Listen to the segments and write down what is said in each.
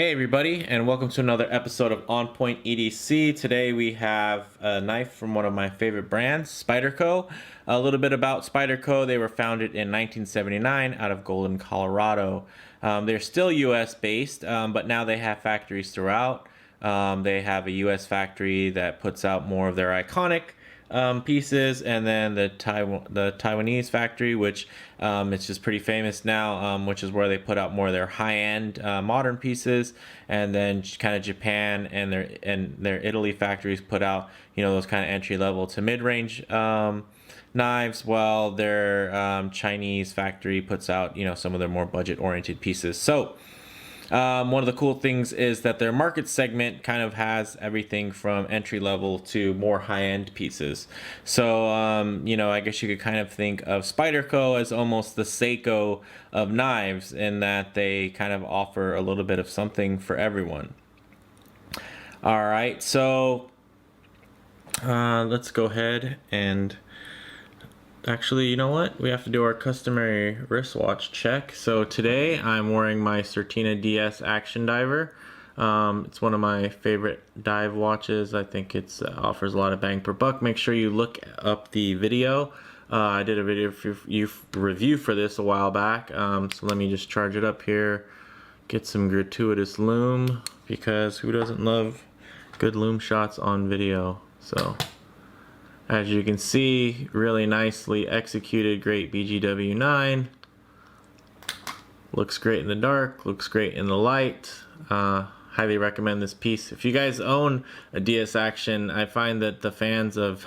Hey everybody, and welcome to another episode of On Point EDC. Today we have a knife from one of my favorite brands, Spyderco. A little bit about Spyderco. They were founded in 1979 out of Golden, Colorado. They're still US based, but now they have factories throughout. They have a US factory that puts out more of their iconic pieces, and then the Taiwanese factory, which it's just pretty famous now, which is where they put out more of their high-end modern pieces, and then kind of Japan and their Italy factories put out those kind of entry-level to mid-range knives, while their Chinese factory puts out some of their more budget-oriented pieces. So one of the cool things is that their market segment kind of has everything from entry level to more high-end pieces. So, I guess you could kind of think of Spyderco as almost the Seiko of knives, in that they kind of offer a little bit of something for everyone. All right, so let's go ahead and actually, you know what? We have to do our customary wristwatch check. So today I'm wearing my Certina DS Action Diver. It's one of my favorite dive watches. I think it offers a lot of bang per buck. Make sure you look up the video. I did a video review for this a while back. So let me just charge it up here. Get some gratuitous lume, because who doesn't love good lume shots on video? So, as you can see, really nicely executed, great BGW9. Looks great in the dark, looks great in the light. Highly recommend this piece. If you guys own a DS Action, I find that the fans of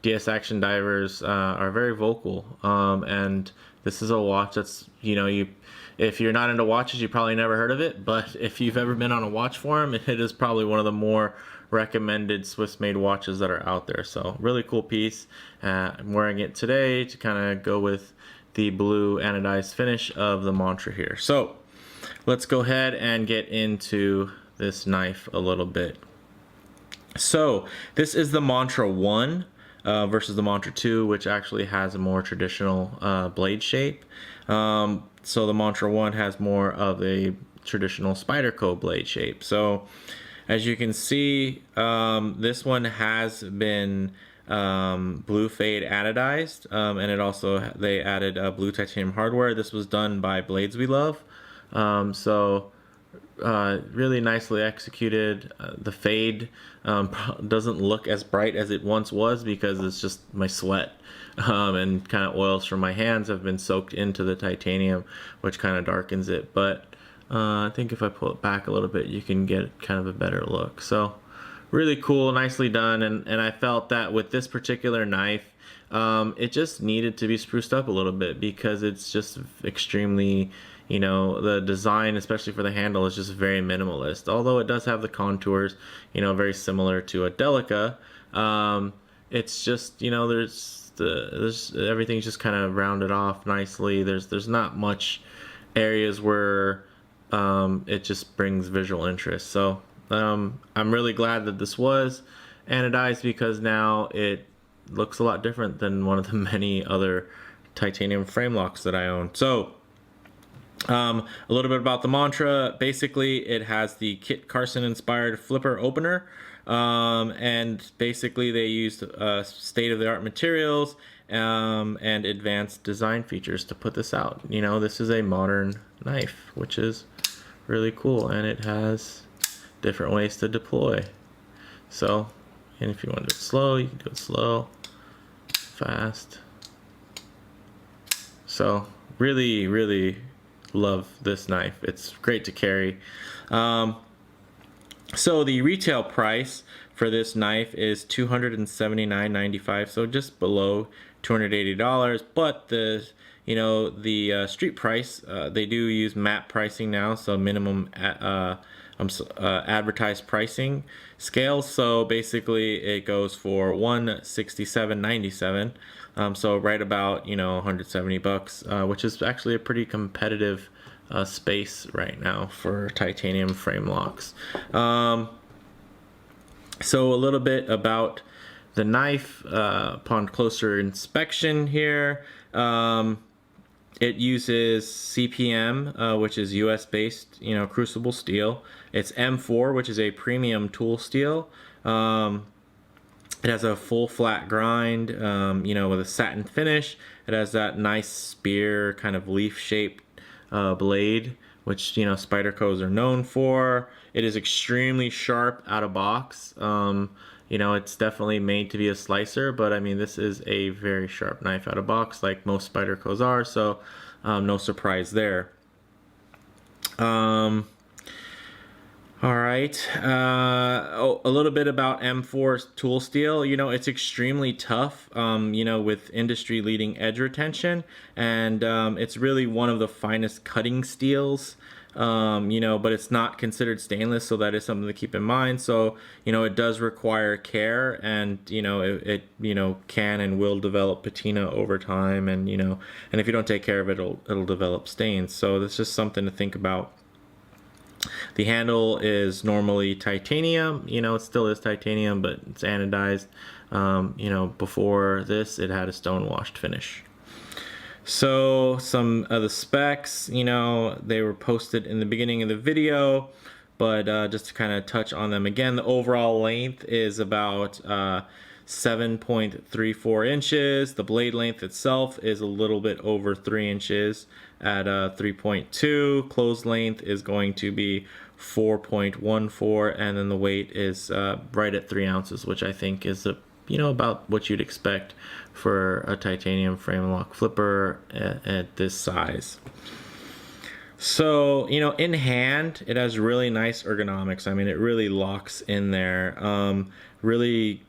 DS Action divers are very vocal. And this is a watch that's, if you're not into watches, you probably never heard of it. But if you've ever been on a watch forum, it is probably one of the more recommended Swiss-made watches that are out there. So really cool piece. I'm wearing it today to kind of go with the blue anodized finish of the Mantra here. So let's go ahead and get into this knife a little bit. So this is the Mantra 1 versus the Mantra 2, which actually has a more traditional blade shape. So the Mantra 1 has more of a traditional Spyderco blade shape. So as you can see, this one has been blue fade anodized, and it also, they added blue titanium hardware. This was done by Blades We Love. Really nicely executed. The fade doesn't look as bright as it once was, because it's just my sweat and kind of oils from my hands have been soaked into the titanium, which kind of darkens it. But I think if I pull it back a little bit, you can get kind of a better look. So really cool, nicely done. And I felt that with this particular knife, it just needed to be spruced up a little bit, because it's just extremely, the design, especially for the handle, is just very minimalist. Although it does have the contours, very similar to a Delica. It's just, there's everything's just kind of rounded off nicely. There's not much areas where it just brings visual interest. So I'm really glad that this was anodized, because now it looks a lot different than one of the many other titanium frame locks that I own. So a little bit about the Mantra. Basically, it has the Kit Carson inspired flipper opener, and basically they used state-of-the-art materials and advanced design features to put this out. This is a modern knife, which is really cool, and it has different ways to deploy. So, and if you want to do it slow, you can do it slow, fast. So really love this knife. It's great to carry. So the retail price for this knife is $279.95, so just below $280. But the street price, they do use MAP pricing now, so minimum advertised pricing scales. So basically it goes for $167.97. So right about 170 bucks, which is actually a pretty competitive space right now for titanium frame locks. So a little bit about the knife upon closer inspection here. It uses CPM, which is US based, crucible steel. It's M4, which is a premium tool steel. It has a full flat grind, with a satin finish. It has that nice spear kind of leaf shaped blade, which Spydercos are known for. It is extremely sharp out of box. It's definitely made to be a slicer, but I mean, this is a very sharp knife out of box, like most Spydercos are, so no surprise there. All right, a little bit about M4 tool steel. It's extremely tough, with industry leading edge retention, and it's really one of the finest cutting steels. But it's not considered stainless, so that is something to keep in mind. So, it does require care, and, it can and will develop patina over time, and, and if you don't take care of it, it'll develop stains. So that's just something to think about. The handle is normally titanium, it still is titanium, but it's anodized. Before this, it had a stone washed finish. So some of the specs, they were posted in the beginning of the video, but just to kind of touch on them again, the overall length is about 7.34 inches. The blade length itself is a little bit over 3 inches at 3.2. Closed length is going to be 4.14, and then the weight is right at 3 ounces, which I think is about what you'd expect for a titanium frame lock flipper at this size. So, in hand, it has really nice ergonomics. I mean, it really locks in there. Really,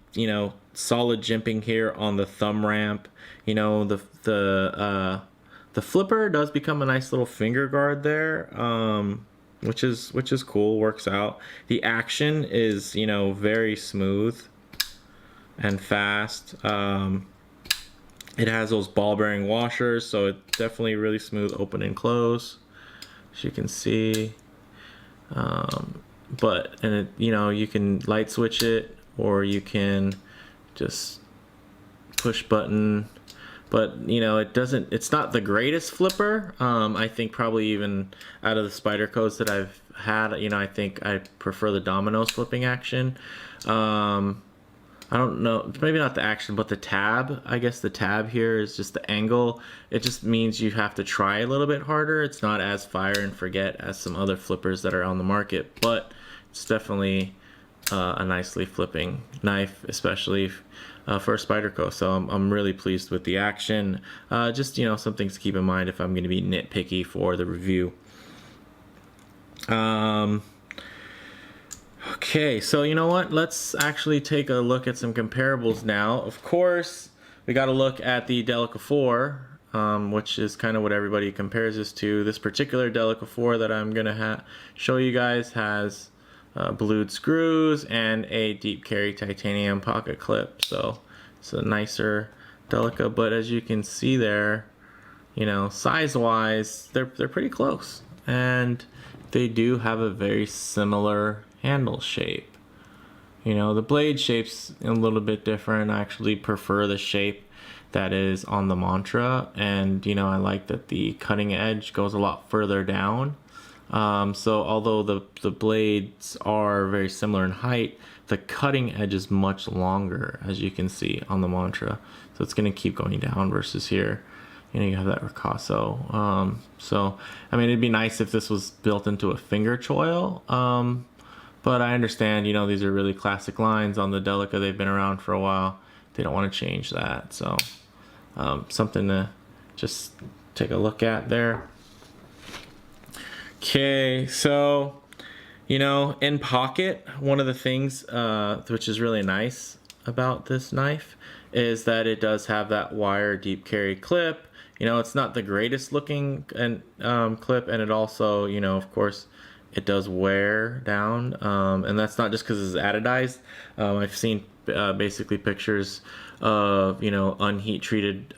solid jimping here on the thumb ramp. The flipper does become a nice little finger guard there, which is cool. Works out. The action is very smooth and fast. It has those ball bearing washers, so it's definitely really smooth open and close, as you can see. You can light switch it, or you can just push button, but it's not the greatest flipper. I think probably even out of the Spydercos that I've had, I think I prefer the Domino's flipping action. I don't know, maybe not the action, but the tab. I guess the tab here is just the angle. It just means you have to try a little bit harder. It's not as fire and forget as some other flippers that are on the market, but it's definitely a nicely flipping knife, especially for a Spyderco. So I'm really pleased with the action. Just some things to keep in mind if I'm going to be nitpicky for the review. Okay, so you know what? Let's actually take a look at some comparables now. Of course, we got to look at the Delica 4, which is kind of what everybody compares this to. This particular Delica 4 that I'm going to show you guys has blued screws and a deep carry titanium pocket clip. So it's a nicer Delica, but as you can see there, size-wise, they're pretty close. And they do have a very similar handle shape. The blade shape's a little bit different. I actually prefer the shape that is on the Mantra, and I like that the cutting edge goes a lot further down. So although the blades are very similar in height, the cutting edge is much longer, as you can see on the Mantra. So it's going to keep going down versus here. You have that ricasso. So I mean, it'd be nice if this was built into a finger choil. But I understand, these are really classic lines on the Delica. They've been around for a while. They don't want to change that. So something to just take a look at there. Okay, so, in pocket, one of the things which is really nice about this knife is that it does have that wire deep carry clip. It's not the greatest looking clip, and it also, of course, it does wear down, and that's not just because it's anodized. I've seen basically pictures of unheat treated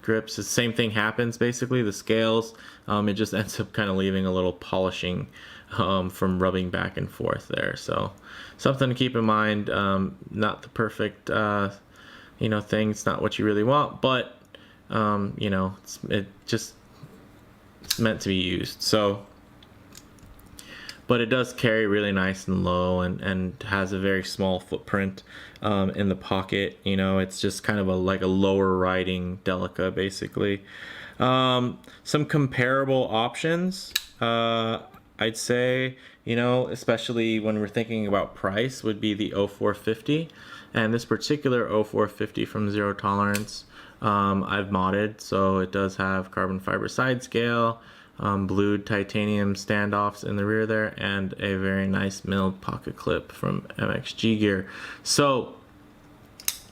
grips. The same thing happens basically. The scales, it just ends up kind of leaving a little polishing from rubbing back and forth there. So something to keep in mind. Not the perfect thing. It's not what you really want, but it just it's meant to be used. So, but it does carry really nice and low, and has a very small footprint in the pocket. You know, it's just kind of like a lower riding Delica basically. Some comparable options, I'd say, you know, especially when we're thinking about price, would be the 0450. And this particular 0450 from Zero Tolerance, I've modded, so it does have carbon fiber side scale, blued titanium standoffs in the rear there, and a very nice milled pocket clip from MXG Gear. So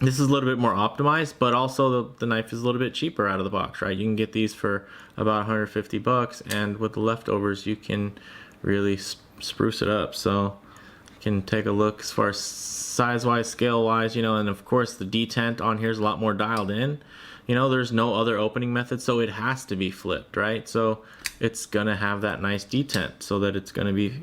this is a little bit more optimized, but also the knife is a little bit cheaper out of the box, right? You can get these for about 150 bucks, and with the leftovers you can really spruce it up. So you can take a look as far as size-wise, scale-wise, you know, and of course the detent on here is a lot more dialed in. You know, there's no other opening method, so it has to be flipped, right? So it's gonna have that nice detent so that it's gonna be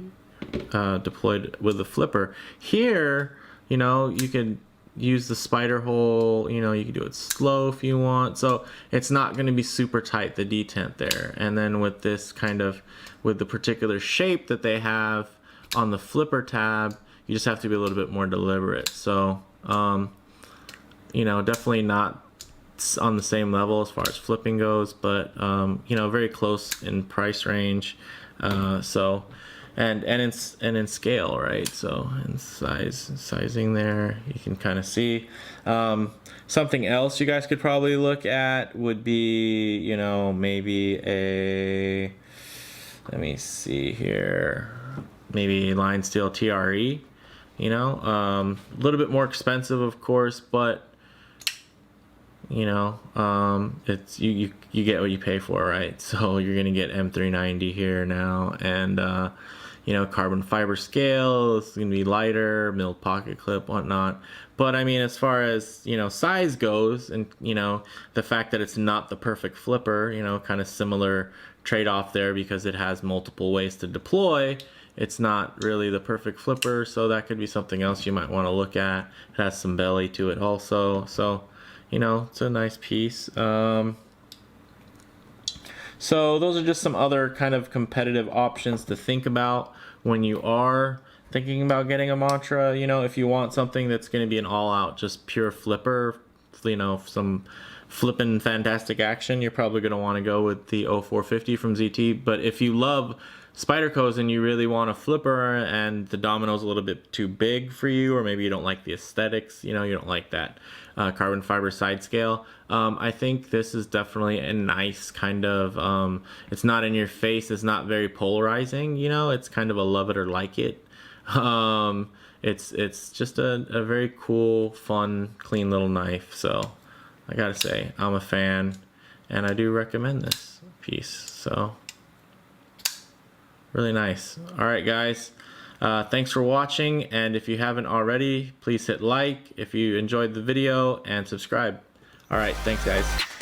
deployed with the flipper. Here, you know, you can use the spider hole, you know, you can do it slow if you want, so it's not going to be super tight, the detent there. And then with this kind of, with the particular shape that they have on the flipper tab, you just have to be a little bit more deliberate. So you know, definitely not on the same level as far as flipping goes, but you know, very close in price range. So and in scale, right? So in sizing there, you can kind of see. Something else you guys could probably look at would be, you know, maybe a, let me see here, maybe line steel TRE. You know, a little bit more expensive, of course, but you know, it's you get what you pay for, right? So you're gonna get M390 here now, and you know, carbon fiber scale, it's gonna be lighter, milled pocket clip, whatnot. But I mean, as far as, you know, size goes, and you know, the fact that it's not the perfect flipper, you know, kind of similar trade-off there, because it has multiple ways to deploy. It's not really the perfect flipper, so that could be something else you might want to look at. It has some belly to it also, so you know, it's a nice piece. So those are just some other kind of competitive options to think about when you are thinking about getting a Mantra. You know, if you want something that's going to be an all-out, just pure flipper, you know, some flipping fantastic action, you're probably going to want to go with the 0450 from ZT. But if you love Spydercos and you really want a flipper and the domino's a little bit too big for you, or maybe you don't like the aesthetics, you know, you don't like that carbon fiber side scale, I think this is definitely a nice kind of, it's not in your face, it's not very polarizing, you know, it's kind of a love it or like it. It's just a very cool, fun, clean little knife. So I gotta say, I'm a fan, and I do recommend this piece. So really nice. All right, guys. Thanks for watching, and if you haven't already, please hit like if you enjoyed the video, and subscribe. All right, thanks, guys.